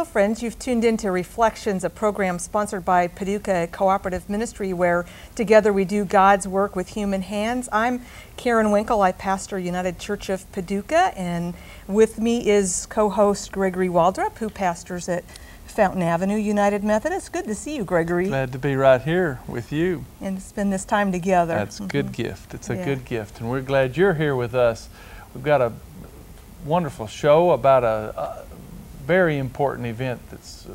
Hello friends, you've tuned into Reflections, a program sponsored by Paducah Cooperative Ministry where together we do God's work with human hands. I'm Karen Winkel, I pastor United Church of Paducah, and with me is co-host Gregory Waldrop, who pastors at Fountain Avenue United Methodist. Good to see you, Gregory. Glad to be right here with you. And spend this time together. That's a good gift. It's a good gift, and we're glad you're here with us. We've got a wonderful show about a very important event that's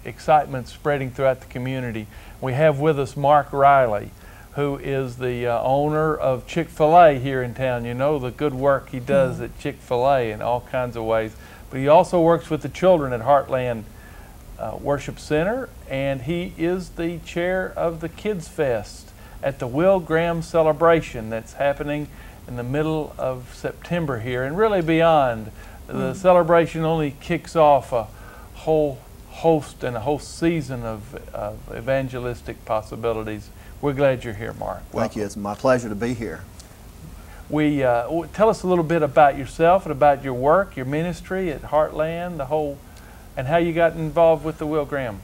excitement spreading throughout the community. We have with us Mark Riley, who is the owner of Chick-fil-A here in town. You know the good work he does at Chick-fil-A in all kinds of ways. But he also works with the children at Heartland Worship Center, and he is the chair of the Kids Fest at the Will Graham celebration that's happening in the middle of September here and really beyond. The celebration only kicks off a whole host and a whole season of evangelistic possibilities. We're glad you're here, Mark. Welcome. Thank you. It's my pleasure to be here. Tell us a little bit about yourself and about your work, your ministry at Heartland, and how you got involved with the Will Graham.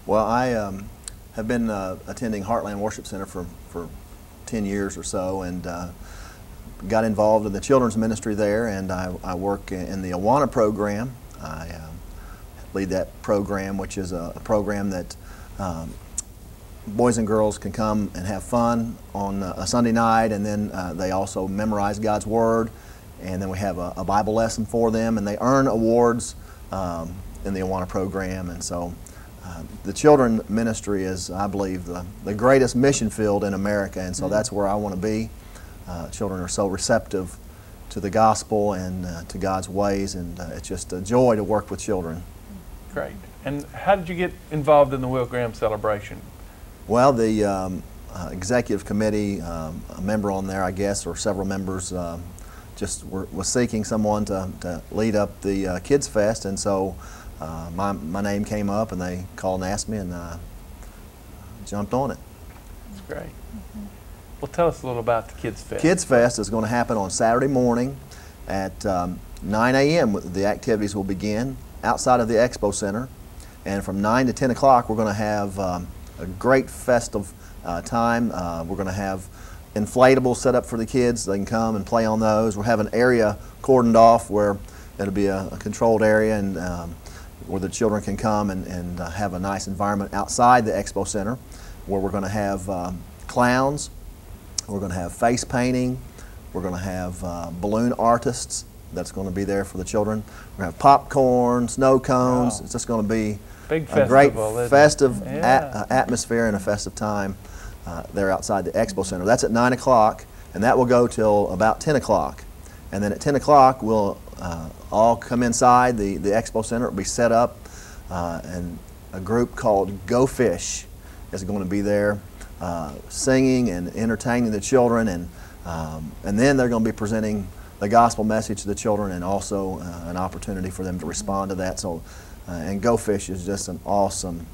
Well, I have been attending Heartland Worship Center for 10 years or so, and got involved in the children's ministry there, and I work in the Awana program. I lead that program, which is a program that boys and girls can come and have fun on a Sunday night, and then they also memorize God's Word, and then we have a Bible lesson for them, and they earn awards in the Awana program. And so the children ministry is, I believe, the greatest mission field in America, and so that's where I want to be. Children are so receptive to the gospel and to God's ways, and it's just a joy to work with children. Great. And how did you get involved in the Will Graham celebration? Well, the executive committee, a member on there, I guess, or several members, just was seeking someone to lead up the Kids Fest, and so my name came up, and they called and asked me, and I jumped on it. That's great. Well, tell us a little about the Kids Fest. Kids Fest is going to happen on Saturday morning at 9 a.m. The activities will begin outside of the Expo Center, and from 9 to 10 o'clock we're going to have a great festive time. We're going to have inflatables set up for the kids. They can come and play on those. We'll have an area cordoned off where it'll be a controlled area, and where the children can come and have a nice environment outside the Expo Center, where we're going to have clowns. We're going to have face painting. We're going to have balloon artists that's going to be there for the children. We're going to have popcorn, snow cones. Wow. It's just going to be a great festive atmosphere and a festive time there outside the Expo Center. That's at 9 o'clock, and that will go till about 10 o'clock. And then at 10 o'clock, we'll all come inside the Expo Center. It will be set up, and a group called Go Fish is going to be there singing and entertaining the children, and then they're going to be presenting the gospel message to the children, and also an opportunity for them to respond to that. So, and Go Fish is just an awesome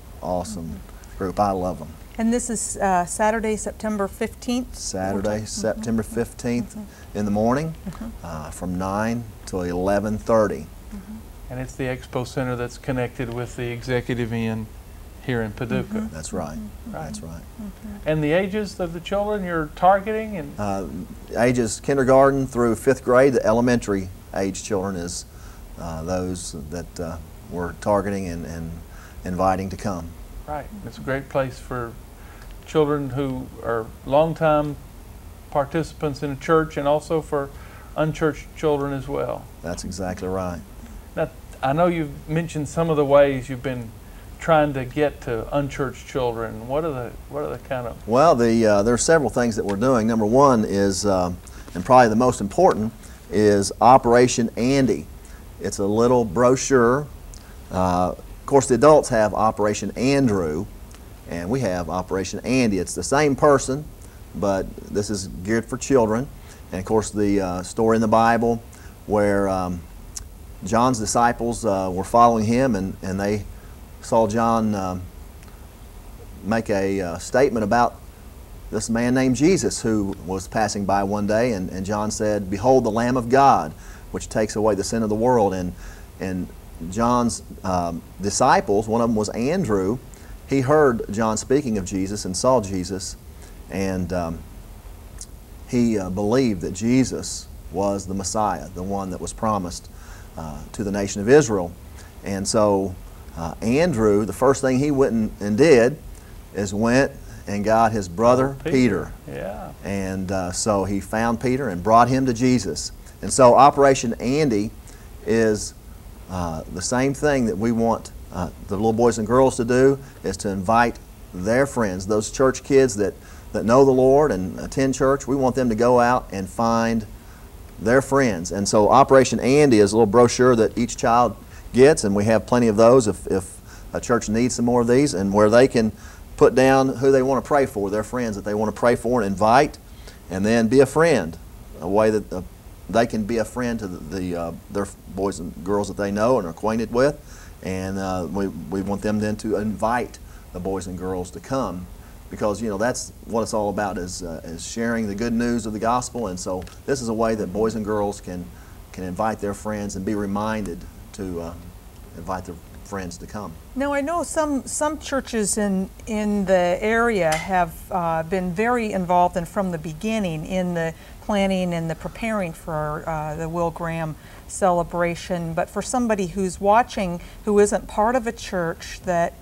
group. I love them. And this is Saturday, September 15th? Saturday, September 15th in the morning from 9 to 11:30. And it's the Expo Center that's connected with the Executive Inn here in Paducah. That's right. That's right. And the ages of the children you're targeting? And ages kindergarten through 5th grade. The elementary age children is those that we're targeting and inviting to come. Right. It's a great place for children who are longtime participants in a church, and also for unchurched children as well. That's exactly right. Now, I know you've mentioned some of the ways you've been trying to get to unchurched children. What are the kind of... Well, there are several things that we're doing. Number one is, and probably the most important, is Operation Andy. It's a little brochure. Of course, the adults have Operation Andrew, and we have Operation Andy. It's the same person, but this is geared for children. And of course, the story in the Bible where John's disciples were following him, and they saw John make a statement about this man named Jesus who was passing by one day, and John said, "Behold the Lamb of God, which takes away the sin of the world." And John's disciples, one of them was Andrew, he heard John speaking of Jesus and saw Jesus, and he believed that Jesus was the Messiah, the one that was promised to the nation of Israel. And so Andrew, the first thing he went and did is went and got his brother Peter. Yeah. And so he found Peter and brought him to Jesus. And so Operation Andy is the same thing that we want the little boys and girls to do, is to invite their friends, those church kids that know the Lord and attend church. We want them to go out and find their friends. And so Operation Andy is a little brochure that each child gets, and we have plenty of those if a church needs some more of these, and where they can put down who they want to pray for, their friends that they want to pray for, and invite, and then be a friend, a way that they can be a friend to their boys and girls that they know and are acquainted with. And we want them then to invite the boys and girls to come, because that's what it's all about, is sharing the good news of the gospel. And so this is a way that boys and girls can invite their friends and be reminded to invite their friends to come. Now, I know some churches in the area have been very involved, and from the beginning, in the planning and the preparing for the Will Graham celebration. But for somebody who's watching who isn't part of a church that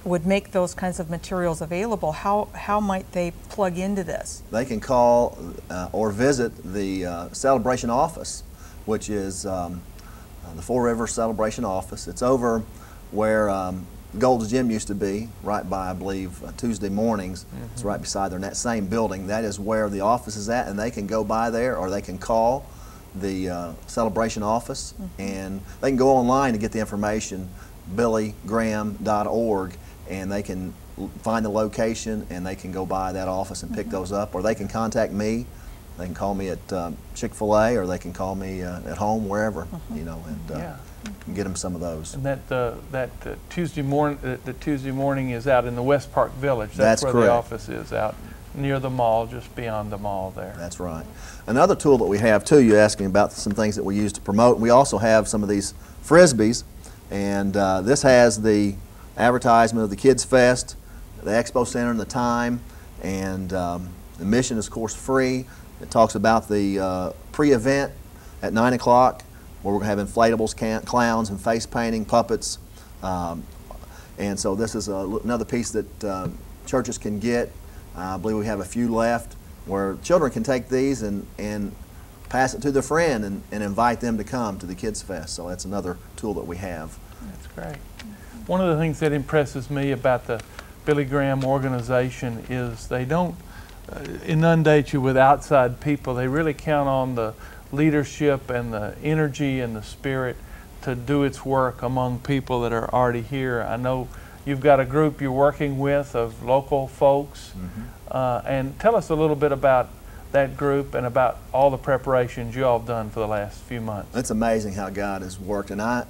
would make those kinds of materials available, how might they plug into this? They can call or visit the celebration office, which is the Four Rivers Celebration Office. It's over where Gold's Gym used to be, right by, I believe, Tuesday mornings. Mm-hmm. It's right beside there in that same building. That is where the office is at, and they can go by there, or they can call the celebration office, mm-hmm. and they can go online to get the information, billygraham.org, and they can find the location, and they can go by that office and pick mm-hmm. those up, or they can contact me. They can call me at Chick-fil-A, or they can call me at home, wherever, mm-hmm. and get them some of those. And that Tuesday morning is out in the West Park Village. That's where correct. The office is, out near the mall, just beyond the mall there. That's right. Another tool that we have too, you're asking about some things that we use to promote. We also have some of these Frisbees, and this has the advertisement of the Kids Fest, the Expo Center, and the time, and the admission is, of course, free. It talks about the pre-event at 9 o'clock, where we're going to have inflatables, clowns, and face painting, puppets. And so this is another piece that churches can get. I believe we have a few left, where children can take these and pass it to their friend and invite them to come to the Kids Fest. So that's another tool that we have. That's great. One of the things that impresses me about the Billy Graham organization is they don't inundate you with outside people. They really count on the leadership and the energy and the spirit to do its work among people that are already here. I know you've got a group you're working with of local folks, mm-hmm. And tell us a little bit about that group and about all the preparations you all have done for the last few months. It's amazing how God has worked. And I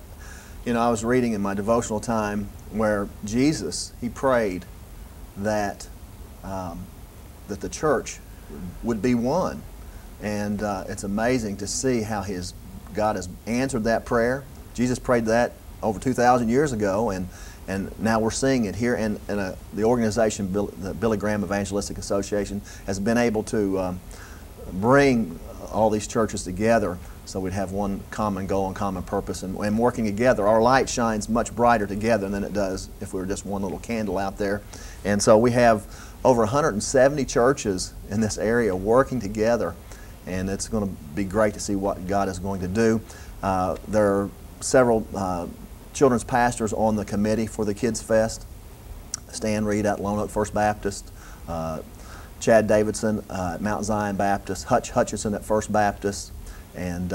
was reading in my devotional time where Jesus, he prayed that that the church would be one. And it's amazing to see how God has answered that prayer. Jesus prayed that over 2,000 years ago, and now we're seeing it here. And the organization, the Billy Graham Evangelistic Association, has been able to bring all these churches together so we'd have one common goal and common purpose. And working together, our light shines much brighter together than it does if we were just one little candle out there. And so we have over 170 churches in this area working together. And it's going to be great to see what God is going to do. There are several children's pastors on the committee for the Kids Fest. Stan Reed at Lone Oak First Baptist, Chad Davidson at Mount Zion Baptist, Hutch Hutchison at First Baptist, and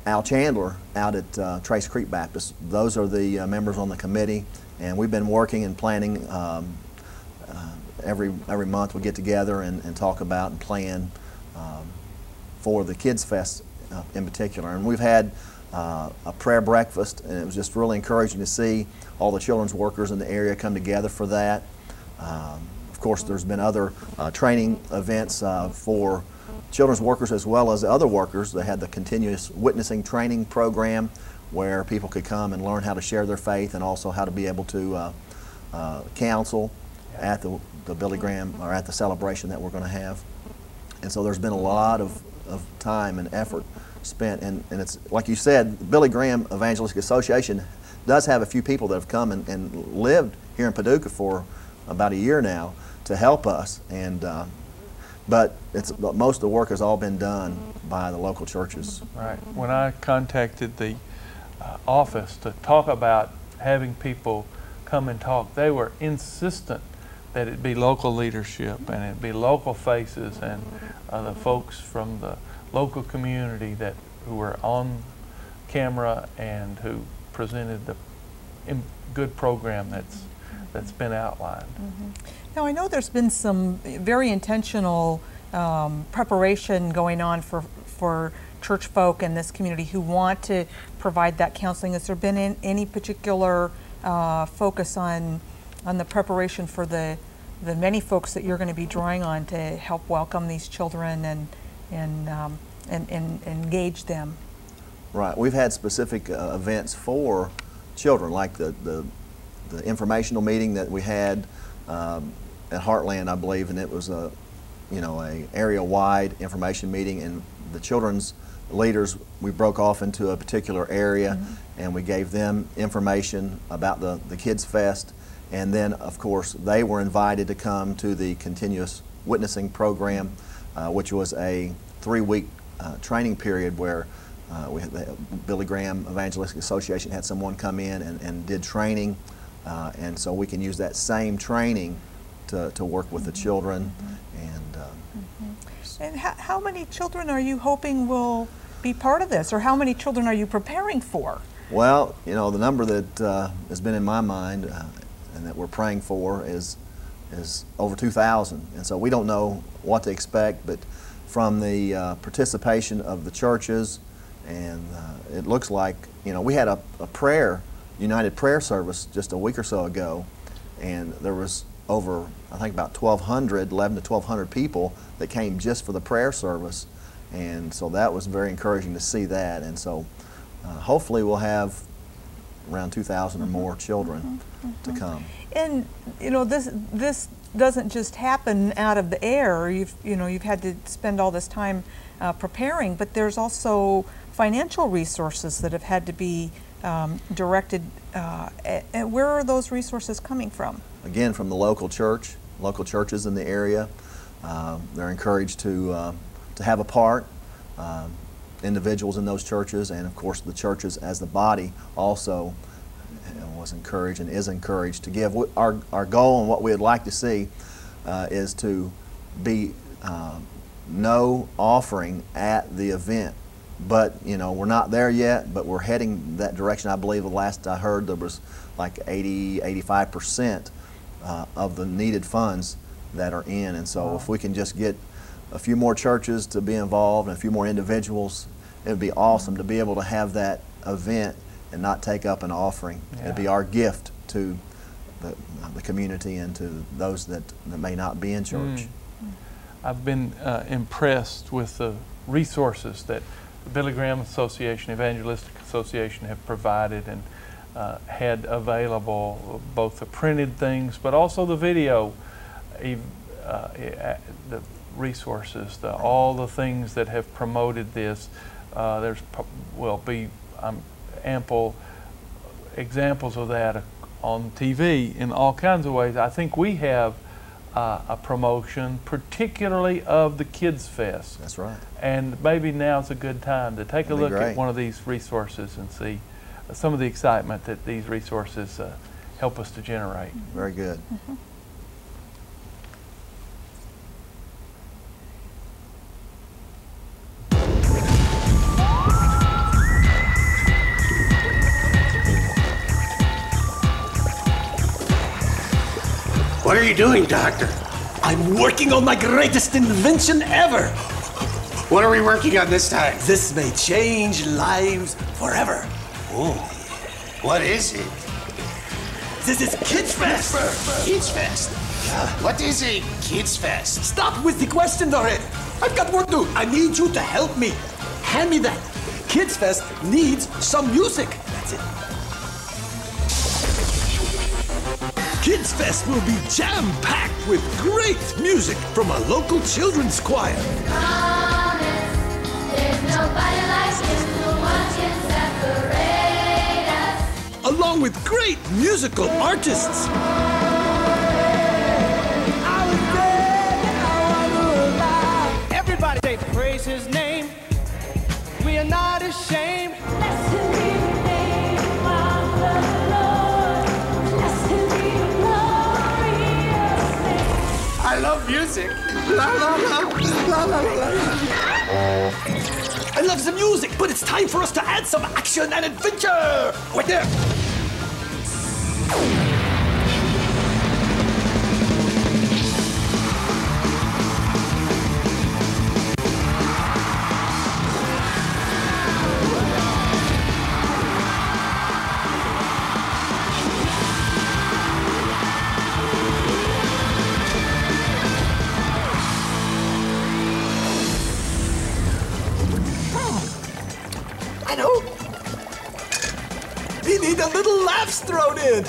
Al Chandler out at Trace Creek Baptist. Those are the members on the committee, and we've been working and planning. Every month we get together and talk about and plan for the Kids Fest in particular. And we've had a prayer breakfast, and it was just really encouraging to see all the children's workers in the area come together for that. Of course, there's been other training events for children's workers as well as other workers. They had the continuous witnessing training program where people could come and learn how to share their faith and also how to be able to counsel at the Billy Graham, or at the celebration that we're going to have. And so there's been a lot of time and effort spent, and it's like you said, the Billy Graham Evangelistic Association does have a few people that have come and lived here in Paducah for about a year now to help us, and but most of the work has all been done by the local churches. Right. When I contacted the office to talk about having people come and talk, they were insistent that it be local leadership and it be local faces and the folks from the local community who were on camera and who presented the good program that's been outlined. Now, I know there's been some very intentional preparation going on for church folk in this community who want to provide that counseling. Has there been any particular focus on the preparation for the many folks that you're going to be drawing on to help welcome these children and engage them? Right. We've had specific events for children, like the informational meeting that we had at Heartland, I believe, and it was a area-wide information meeting, and the children's leaders, we broke off into a particular area and we gave them information about the Kids Fest, and then of course they were invited to come to the continuous witnessing program, which was a 3-week training period where the Billy Graham Evangelistic Association had someone come in and did training, and so we can use that same training to work with the children. And how many children are you hoping will be part of this, or how many children are you preparing for? Well, the number that has been in my mind and that we're praying for is over 2,000, and so we don't know what to expect, but from the participation of the churches, and it looks like, we had a united prayer service just a week or so ago, and there was over, I think, about 11 to 1,200 people that came just for the prayer service, and so that was very encouraging to see that, and so hopefully we'll have around 2,000 or more children to come. And this doesn't just happen out of the air. You've had to spend all this time preparing, but there's also financial resources that have had to be directed. And where are those resources coming from? Again, from the local churches in the area. They're encouraged to have a part. Individuals in those churches, and of course the churches as the body also was encouraged and is encouraged to give. Our goal and what we would like to see is to be no offering at the event. But we're not there yet, but we're heading that direction. I believe the last I heard there was like 85% of the needed funds that are in, and so if we can just get a few more churches to be involved and a few more individuals, it would be awesome to be able to have that event and not take up an offering. Yeah. It'd be our gift to the community and to those that may not be in church. I've been impressed with the resources that the Billy Graham Association, Evangelistic Association have provided and had available, both the printed things but also the video, the resources, all the things that have promoted this. Will be ample examples of that on TV in all kinds of ways. I think we have a promotion, particularly of the Kids Fest. That's right. And maybe now's a good time to take a look at one of these resources and see some of the excitement that these resources help us to generate. Very good. What are you doing, Doctor? I'm working on my greatest invention ever. What are we working on this time? This may change lives forever. Oh, what is it? This is Kids Fest. Kids Fest? What is a Kids Fest? Stop with the questions already. I've got work to do. I need you to help me. Hand me that. Kids Fest needs some music. That's it. Kids Fest will be jam-packed with great music from a local children's choir. There's nobody like you, no one can separate us. Along with great musical artists. Everybody say praise his name. We are not ashamed. Blessed be the name of the Lord. Blessed be the glorious name. I love music. La la la, la la la. I love the music, but it's time for us to add some action and adventure. Right there. I know. We need a little laughs thrown in.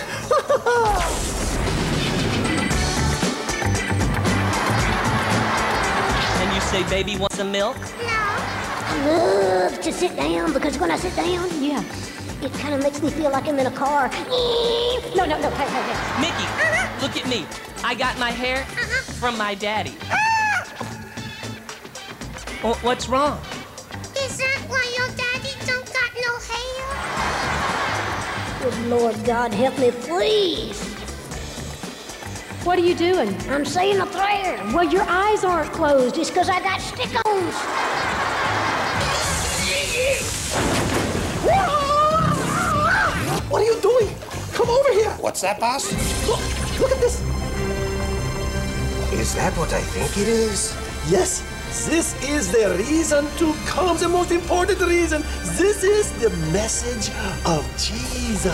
And you say baby wants some milk? I love to sit down because when I sit down, it kind of makes me feel like I'm in a car. No, hey. Mickey, look at me. I got my hair from my daddy. What's wrong? Is that why your daddy don't got no hair? Good Lord God, help me, please. What are you doing? I'm saying a prayer. Well, your eyes aren't closed. It's because I got stick-ons. What are you doing? Come over here. What's that, boss? Look at this. Is that what I think it is? Yes, this is the reason to come. The most important reason. This is the message of Jesus.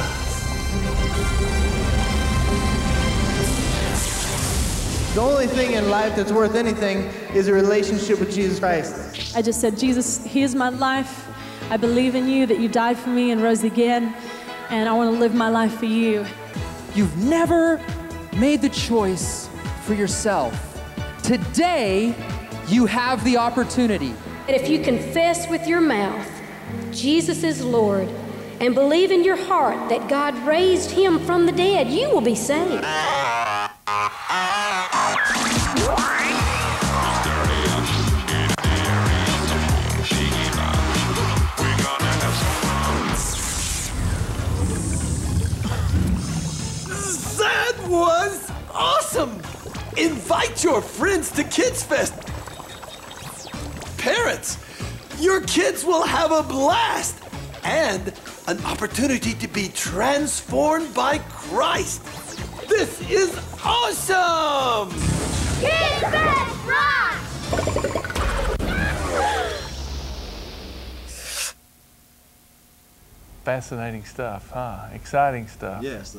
The only thing in life that's worth anything is a relationship with Jesus Christ. I just said, Jesus, He is my life. I believe in you, that you died for me and rose again, and I want to live my life for you. You've never made the choice for yourself. Today, you have the opportunity. And if you confess with your mouth Jesus is Lord and believe in your heart that God raised Him from the dead, you will be saved. That was awesome! Invite your friends to Kids Fest. Parents, your kids will have a blast and an opportunity to be transformed by Christ. This is awesome! Kids Fest rock! Fascinating stuff, huh? Exciting stuff. Yes.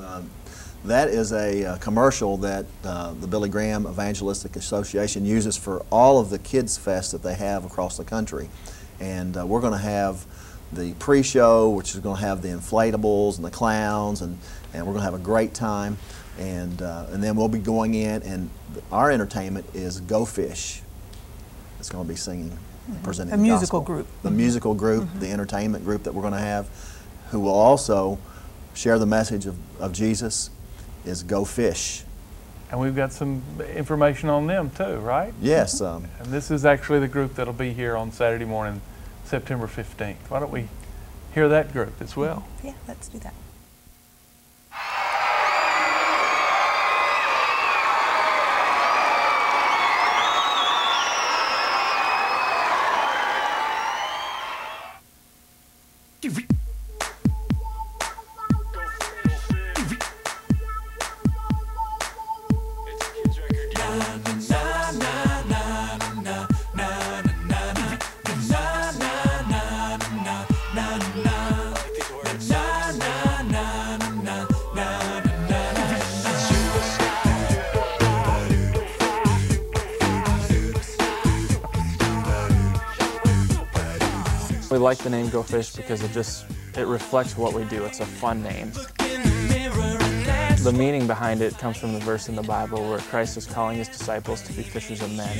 That is a commercial that the Billy Graham Evangelistic Association uses for all of the Kids Fest that they have across the country. And we're going to have the pre-show, which is going to have the inflatables and the clowns, and we're going to have a great time. And then we'll be going in, and our entertainment is Go Fish. It's going to be singing, presenting the musical gospel. group. The musical group, the entertainment group that we're going to have, who will also share the message of Jesus, is Go Fish. And we've got some information on them too, right? Yes. And this is actually the group that'll be here on Saturday morning, September 15th. Why don't we hear that group as well? Yeah, let's do that. We like the name Go Fish because it reflects what we do. It's a fun name. The meaning behind it comes from the verse in the Bible where Christ is calling his disciples to be fishers of men.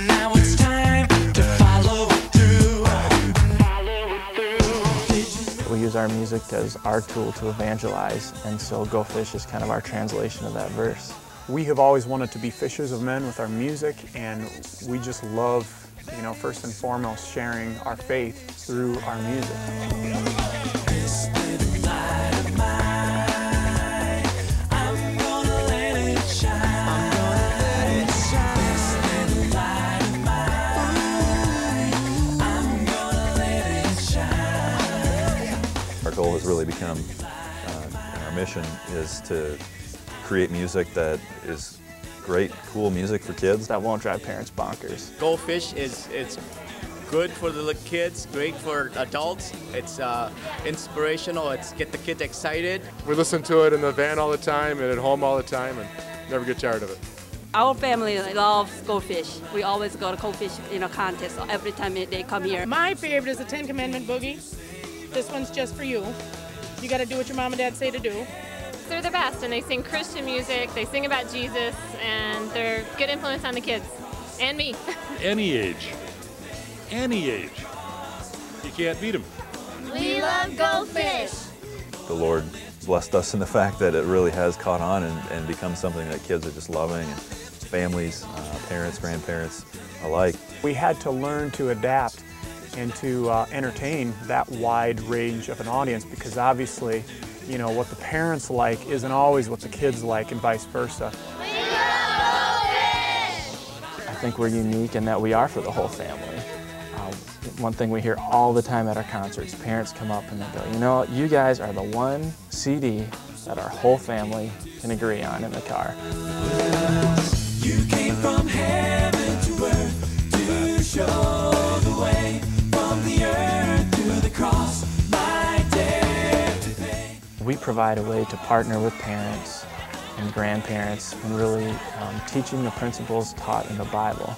Now it's time to follow through. We use our music as our tool to evangelize, and so Go Fish is kind of our translation of that verse. We have always wanted to be fishers of men with our music, and we just love, first and foremost, sharing our faith through our music. Our goal has really become, our mission is to create music that is great, cool music for kids. That won't drive parents bonkers. Go Fish it's good for the little kids, great for adults. It's inspirational, it's get the kids excited. We listen to it in the van all the time and at home all the time and never get tired of it. Our family loves Go Fish. We always go to Go Fish contest every time they come here. My favorite is the 10 Commandment Boogie. This one's just for you. You got to do what your mom and dad say to do. They're the best, and they sing Christian music, they sing about Jesus, and they're a good influence on the kids, and me. Any age. You can't beat them. We love Go Fish. The Lord blessed us in the fact that it really has caught on and become something that kids are just loving, and families, parents, grandparents alike. We had to learn to adapt and to entertain that wide range of an audience, because obviously, what the parents like isn't always what the kids like, and vice versa. I think we're unique in that we are for the whole family. One thing we hear all the time at our concerts, parents come up and they go, you guys are the one CD that our whole family can agree on in the car. You came from heaven to earth to show the way, from the earth to the cross, my debt to pay. We provide a way to partner with parents and grandparents and really teaching the principles taught in the Bible.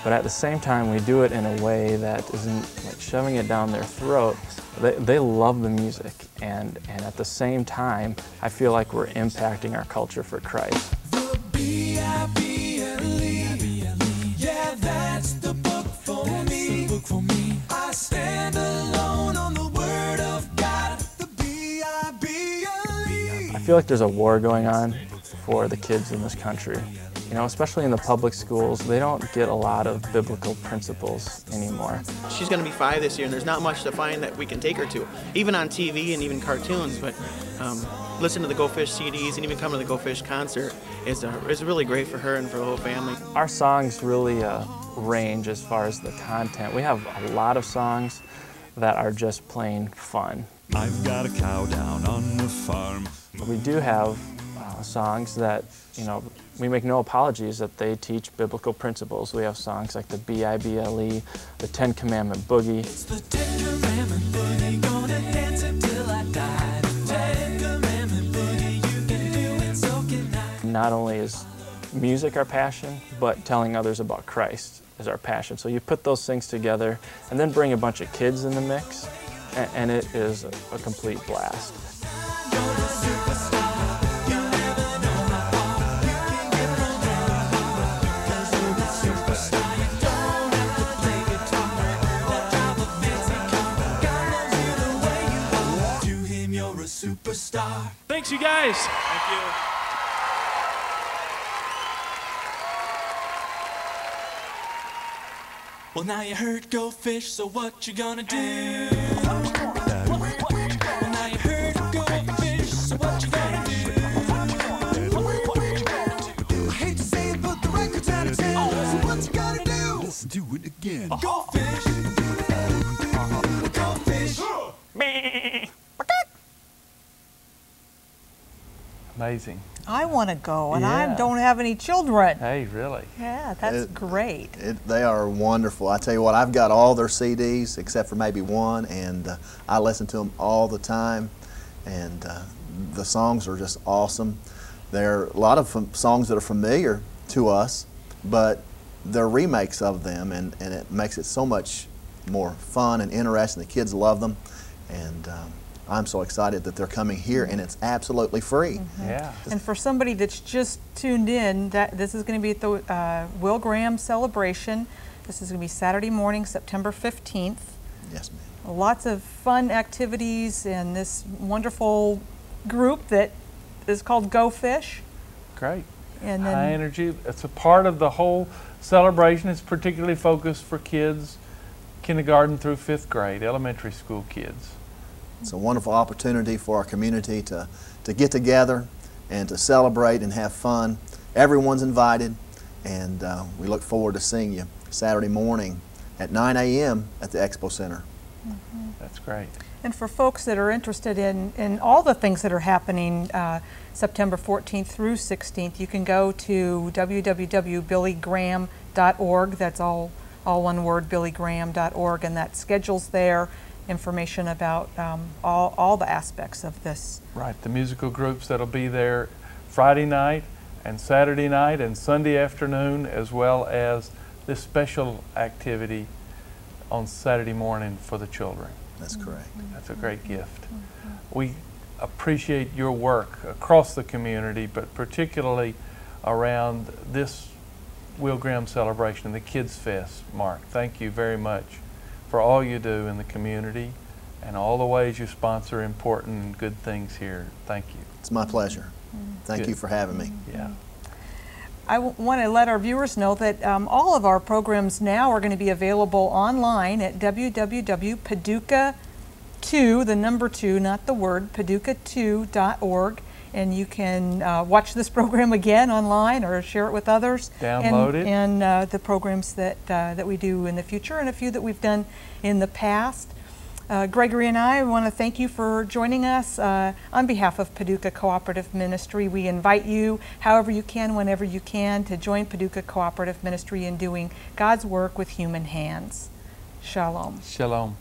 But at the same time, we do it in a way that isn't like shoving it down their throat. They love the music, and at the same time, I feel like we're impacting our culture for Christ. Yeah, that's the book for me. I stand alone on the word of God. The B-I-B-L-E. I feel like there's a war going on for the kids in this country. Especially in the public schools, they don't get a lot of biblical principles anymore. She's going to be 5 this year, and there's not much to find that we can take her to, even on TV and even cartoons. But listen to the Go Fish CDs and even come to the Go Fish concert is really great for her and for the whole family. Our songs really range as far as the content. We have a lot of songs that are just plain fun. I've got a cow down on the farm. We do have songs that, we make no apologies that they teach biblical principles. We have songs like the B-I-B-L-E, the 10 Commandment Boogie. It's the 10 Commandment Boogie, gonna dance until I die. The 10 Commandment Boogie, you can do it, so can I. Not only is music our passion, but telling others about Christ is our passion. So you put those things together and then bring a bunch of kids in the mix, and it is a complete blast. Superstar. Thanks, you guys. Thank you. Well, now you heard Go Fish, so what you gonna do? Well, now you heard Go Fish, so what you gonna do? I hate to say it, but the record's out of town. So what you gonna do? Let's do it again. Go Fish. Go Fish. Amazing. I want to go, and Yeah. I don't have any children. Hey, really? Yeah, that's great. They are wonderful. I tell you what, I've got all their CDs except for maybe one, and I listen to them all the time, and the songs are just awesome. There are a lot of songs that are familiar to us, but they're remakes of them, and it makes it so much more fun and interesting. The kids love them, and I'm so excited that they're coming here, and it's absolutely free. Yeah. And for somebody that's just tuned in, this is going to be at the Will Graham celebration. This is going to be Saturday morning, September 15th. Yes, ma'am. Lots of fun activities and this wonderful group that is called Go Fish. Great. And then, high energy. It's a part of the whole celebration. It's particularly focused for kids, kindergarten through 5th grade, elementary school kids. It's a wonderful opportunity for our community to get together and to celebrate and have fun. Everyone's invited, and we look forward to seeing you Saturday morning at 9 a.m. at the Expo Center. That's great. and for folks that are interested in all the things that are happening September 14th through 16th, you can go to www.billygraham.org. That's all one word, billygraham.org, and that schedules there information about all the aspects of this. Right, the musical groups that'll be there Friday night and Saturday night and Sunday afternoon, as well as this special activity on Saturday morning for the children. That's correct. That's a great gift. We appreciate your work across the community, but particularly around this Will Graham celebration and the Kids Fest. Mark, thank you very much for all you do in the community and all the ways you sponsor important and good things here. Thank you. It's my pleasure. Thank you for having me. Yeah. I want to let our viewers know that all of our programs now are going to be available online at www.paducah2, the number 2, not the word, paducah2.org. And you can watch this program again online or share it with others. Download it. And the programs that we do in the future and a few that we've done in the past. Gregory and I want to thank you for joining us. On behalf of Paducah Cooperative Ministry, we invite you, however you can, whenever you can, to join Paducah Cooperative Ministry in doing God's work with human hands. Shalom. Shalom.